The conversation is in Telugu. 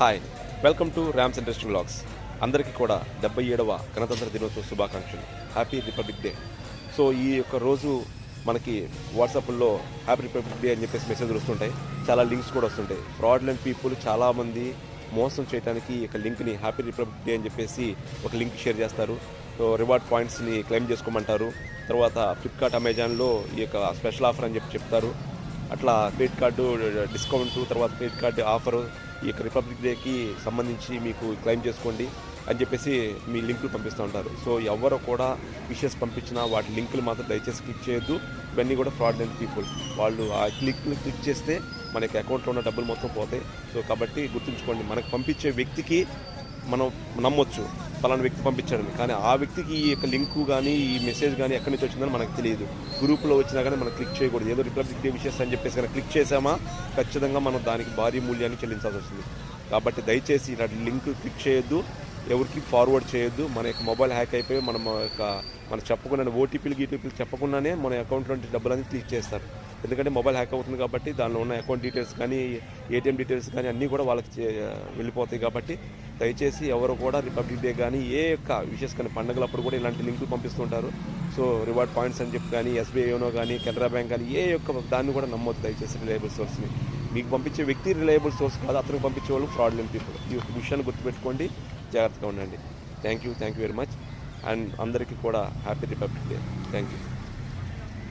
Hi, welcome to rams interesting vlogs. అందరికీ కూడా 77వ గణతంత్ర దినోత్సవ శుభాకాంక్షలు. Happy republic day. సో ఈ యొక్క రోజు మనకి వాట్సాప్లో హ్యాపీ రిపబ్లిక్ డే అని చెప్పేసి మెసేజ్లు వస్తుంటాయి, చాలా లింక్స్ కూడా వస్తుంటాయి. ఫ్రాడ్లెంట్ పీపుల్ చాలామంది మోసం చేయడానికి ఈ యొక్క లింక్ని హ్యాపీ రిపబ్లిక్ డే అని చెప్పేసి ఒక లింక్ షేర్ చేస్తారు. సో రివార్డ్ పాయింట్స్ని క్లెయిమ్ చేసుకోమంటారు. తర్వాత ఫ్లిప్కార్ట్, అమెజాన్లో ఈ యొక్క స్పెషల్ ఆఫర్ అని చెప్తారు. అట్లా క్రెడిట్ కార్డు డిస్కౌంట్, తర్వాత క్రెడిట్ కార్డు ఆఫరు, ఈ యొక్క రిపబ్లిక్ డేకి సంబంధించి మీకు క్లెయిమ్ చేసుకోండి అని చెప్పేసి మీ లింకులు పంపిస్తూ ఉంటారు. సో ఎవరు కూడా విషెస్ పంపించినా వాటి లింకులు మాత్రం దయచేసి క్లిక్ చేయొద్దు. ఇవన్నీ కూడా ఫ్రాడ్లెంట్ పీపుల్. వాళ్ళు ఆ లింకులు క్లిక్ చేస్తే మనకి అకౌంట్లో ఉన్న డబ్బులు మొత్తం పోతాయి. సో కాబట్టి గుర్తుంచుకోండి, మనకు పంపించే వ్యక్తికి మనం నమ్మొచ్చు పలానా వ్యక్తి పంపించాడని, కానీ ఆ వ్యక్తికి ఈ యొక్క లింకు కానీ ఈ మెసేజ్ కానీ ఎక్కడి నుంచి వచ్చిందని మనకు తెలియదు. గ్రూప్లో వచ్చినా కానీ మనం క్లిక్ చేయకూడదు. ఏదో రిపబ్లిక్ డే విషెస్ అని చెప్పేసి కానీ క్లిక్ చేసామా ఖచ్చితంగా మనం దానికి భారీ మూల్యాన్ని చెల్లించాల్సి వస్తుంది. కాబట్టి దయచేసి ఇలాంటి లింక్ క్లిక్ చేయొద్దు, ఎవరికి ఫార్వర్డ్ చేయొద్దు. మన యొక్క మొబైల్ హ్యాక్ అయిపోయి మనం చెప్పకుండా ఓటీపీలు చెప్పకుండానే మన అకౌంట్లో నుంచి డబ్బులన్నీ క్లిక్ చేస్తారు. ఎందుకంటే మొబైల్ హ్యాక్ అవుతుంది కాబట్టి దానిలో ఉన్న అకౌంట్ డీటెయిల్స్ కానీ ఏటీఎం డీటెయిల్స్ కానీ అన్నీ కూడా వాళ్ళకి వెళ్ళిపోతాయి. కాబట్టి దయచేసి ఎవరు కూడా రిపబ్లిక్ డే కానీ ఏ యొక్క విషెస్ కానీ పండుగలప్పుడు కూడా ఇలాంటి లింకులు పంపిస్తుంటారు. సో రివార్డ్ పాయింట్స్ అని చెప్పి కానీ ఎస్బీఐ యోనో కానీ కెనరా బ్యాంక్ కానీ ఏ యొక్క దాన్ని కూడా నమ్మొద్దు దయచేసి. రిలయబుల్ సోర్స్ని మీకు పంపించే వ్యక్తి రిలయబుల్ సోర్స్ కాదు, అతనికి పంపించే వాళ్ళు ఫ్రాడ్లెంట్ పీపుల్. ఈ యొక్క విషయాన్ని గుర్తుపెట్టుకోండి, జాగ్రత్తగా ఉండండి. Thank you very much. And అందరికీ కూడా happy republic day. Thank you.